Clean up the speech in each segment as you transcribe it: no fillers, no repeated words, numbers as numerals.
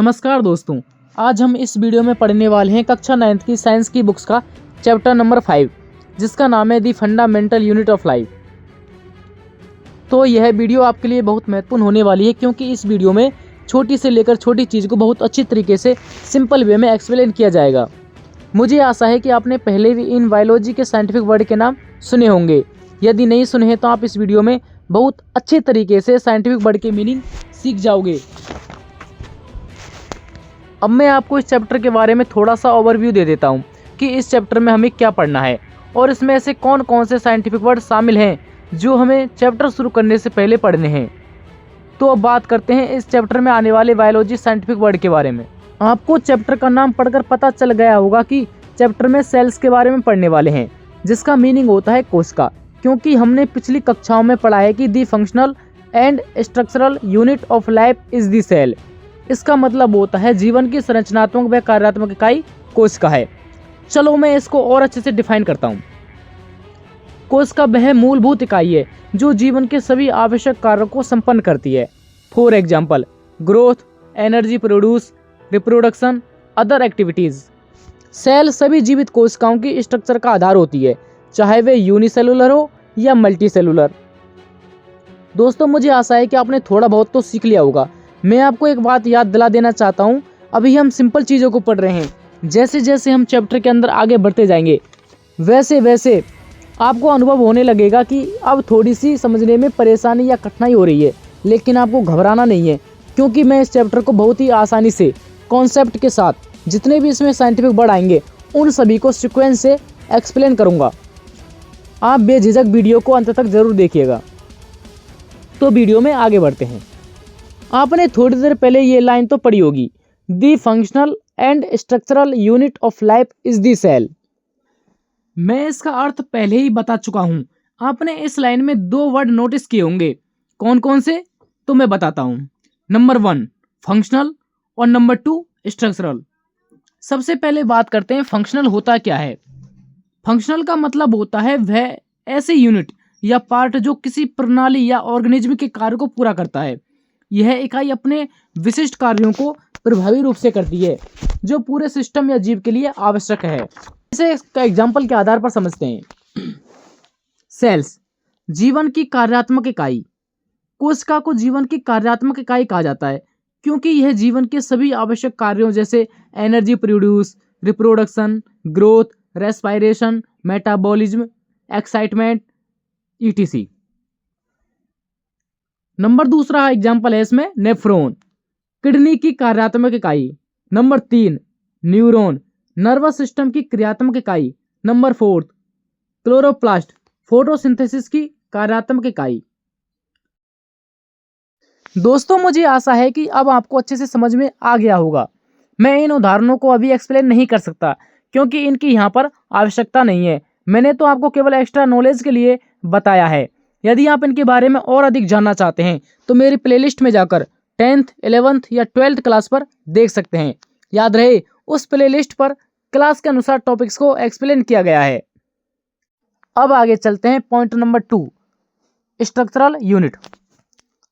नमस्कार दोस्तों, आज हम इस वीडियो में पढ़ने वाले हैं कक्षा 9th की साइंस की बुक्स का चैप्टर नंबर 5, जिसका नाम है दी फंडामेंटल यूनिट ऑफ लाइफ। तो यह वीडियो आपके लिए बहुत महत्वपूर्ण होने वाली है, क्योंकि इस वीडियो में छोटी से लेकर छोटी चीज़ को बहुत अच्छी तरीके से सिंपल वे में एक्सप्लेन किया जाएगा। मुझे आशा है कि आपने पहले भी इन बायोलॉजी के साइंटिफिक वर्ड के नाम सुने होंगे। यदि नहीं सुने हैं तो आप इस वीडियो में बहुत अच्छे तरीके से साइंटिफिक वर्ड के मीनिंग सीख जाओगे। अब मैं आपको इस चैप्टर के बारे में थोड़ा सा ओवरव्यू दे देता हूँ कि इस चैप्टर में हमें क्या पढ़ना है और इसमें ऐसे कौन कौन से साइंटिफिक वर्ड शामिल हैं जो हमें चैप्टर शुरू करने से पहले पढ़ने हैं। तो अब बात करते हैं इस चैप्टर में आने वाले बायोलॉजी साइंटिफिक वर्ड के बारे में। आपको चैप्टर का नाम पढ़कर पता चल गया होगा कि चैप्टर में सेल्स के बारे में पढ़ने वाले हैं, जिसका मीनिंग होता है कोशिका, क्योंकि हमने पिछली कक्षाओं में पढ़ा है कि the functional and structural unit of life is the cell. इसका मतलब होता है जीवन की संरचनात्मक व कार्यात्मक इकाई कोशिका है। चलो मैं इसको और अच्छे से डिफाइन करता हूँ। कोशिका वह मूलभूत इकाई है जो जीवन के सभी आवश्यक कार्यों को संपन्न करती है। For example, growth, energy produce, reproduction, other activities. Cell सभी जीवित कोशिकाओं की स्ट्रक्चर का आधार होती है, चाहे वे यूनिसेलुलर हो या मल्टीसेलुलर। दोस्तों, मुझे आशा है कि आपने थोड़ा बहुत तो सीख लिया होगा। मैं आपको एक बात याद दिला देना चाहता हूँ, अभी हम सिंपल चीज़ों को पढ़ रहे हैं। जैसे जैसे हम चैप्टर के अंदर आगे बढ़ते जाएंगे वैसे वैसे आपको अनुभव होने लगेगा कि अब थोड़ी सी समझने में परेशानी या कठिनाई हो रही है, लेकिन आपको घबराना नहीं है, क्योंकि मैं इस चैप्टर को बहुत ही आसानी से कॉन्सेप्ट के साथ जितने भी इसमें साइंटिफिक वर्ड आएंगे उन सभी को सीक्वेंस से एक्सप्लेन करूँगा। आप बेझिझक वीडियो को अंत तक ज़रूर देखिएगा। तो वीडियो में आगे बढ़ते हैं। आपने थोड़ी देर पहले ये लाइन तो पढ़ी होगी, the functional and structural unit of life is the cell. मैं इसका अर्थ पहले ही बता चुका हूँ। आपने इस लाइन में दो वर्ड नोटिस किए होंगे। कौन कौन से, तो मैं बताता हूँ। नंबर 1 फंक्शनल और नंबर 2 स्ट्रक्चरल। सबसे पहले बात करते हैं फंक्शनल होता क्या है। फंक्शनल का मतलब होता है वह ऐसे यूनिट या पार्ट जो किसी प्रणाली या ऑर्गेनिज्म के कार्य को पूरा करता है। यह इकाई अपने विशिष्ट कार्यों को प्रभावी रूप से करती है जो पूरे सिस्टम या जीव के लिए आवश्यक है। इसे इसका एग्जाम्पल के आधार पर समझते हैं। सेल्स, जीवन की कार्यात्मक इकाई। कोशिका को जीवन की कार्यात्मक इकाई कहा जाता है क्योंकि यह जीवन के सभी आवश्यक कार्यों जैसे energy produce, reproduction, growth, respiration, metabolism, excitement, etc. Number 2 example है इसमें नेफ्रॉन, किडनी की कार्यात्मक इकाई। नंबर 3 न्यूरॉन, नर्वस सिस्टम की क्रियात्मक इकाई। नंबर 4 क्लोरोप्लास्ट, फोटोसिंथेसिस की कार्यात्मक इकाई। दोस्तों, मुझे आशा है कि अब आपको अच्छे से समझ में आ गया होगा। मैं इन उदाहरणों को अभी एक्सप्लेन नहीं कर सकता क्योंकि इनकी यहाँ पर आवश्यकता नहीं है। मैंने तो आपको केवल एक्स्ट्रा नॉलेज के लिए बताया है। यदि आप इनके बारे में और अधिक जानना चाहते हैं तो मेरी प्लेलिस्ट में जाकर 10th, 11th या 12th क्लास पर देख सकते हैं। याद रहे, उस प्लेलिस्ट पर क्लास के अनुसार टॉपिक्स को एक्सप्लेन किया गया है। अब आगे चलते हैं point number 2, structural unit.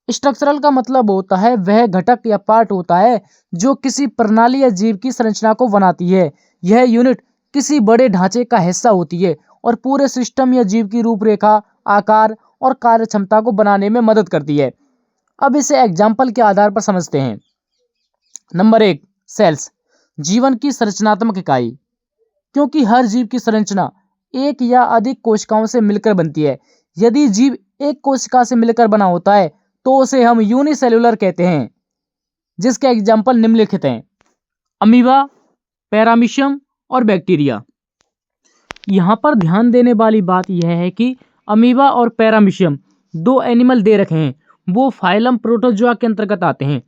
Structural का मतलब होता है वह घटक या पार्ट होता है जो किसी प्रणाली या जीव की संरचना को बनाती है। यह यूनिट किसी बड़े ढांचे का हिस्सा होती है और पूरे सिस्टम या जीव की रूपरेखा, आकार और कार्य क्षमता को बनाने में मदद करती है। अब इसे एग्जाम्पल के आधार पर समझते हैं। नंबर 1 सेल्स, जीवन की संरचनात्मक इकाई। क्योंकि हर जीव की संरचना एक या अधिक कोशिकाओं से मिलकर बनती है। यदि जीव एक कोशिका से मिलकर बना होता है तो उसे हम यूनिसेलुलर कहते हैं, जिसके एग्जाम्पल निम्नलिखित हैं: अमीबा, पैरामीशियम और बैक्टीरिया। यहाँ पर ध्यान देने वाली बात यह है कि अमीबा और पैरामीशियम दो एनिमल दे रखे हैं, वो फाइलम प्रोटोजोआ के अंतर्गत आते हैं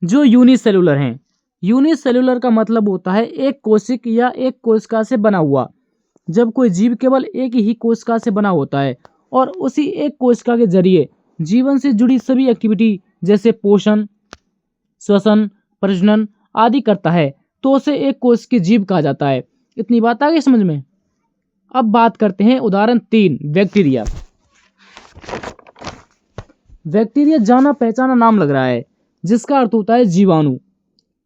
जो यूनिसेलुलर हैं। यूनिसेलुलर का मतलब होता है एक कोशिक या एक कोशिका से बना हुआ। जब कोई जीव केवल एक ही कोशिका से बना होता है और उसी एक कोशिका के जरिए जीवन से जुड़ी सभी एक्टिविटी जैसे पोषण, श्वसन, प्रजनन आदि करता है तो उसे एक कोशिकीय जीव कहा जाता है। इतनी बात आ गई समझ में। अब बात करते हैं उदाहरण 3 बैक्टीरिया। बैक्टीरिया जाना पहचाना नाम लग रहा है, जिसका अर्थ होता है जीवाणु।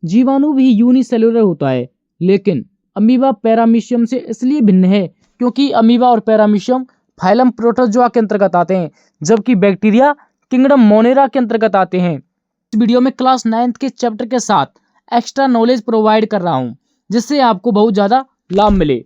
जीवाणु भी यूनिसेलुलर होता है, लेकिन अमीबा पैरामीशियम से इसलिए भिन्न है क्योंकि अमीबा और पैरामीशियम फाइलम प्रोटोजोआ के अंतर्गत आते हैं, जबकि बैक्टीरिया किंगडम मोनेरा के अंतर्गत आते हैं। इस वीडियो में क्लास 9th के चैप्टर के साथ एक्स्ट्रा नॉलेज प्रोवाइड कर रहा हूँ, जिससे आपको बहुत ज़्यादा लाभ मिले।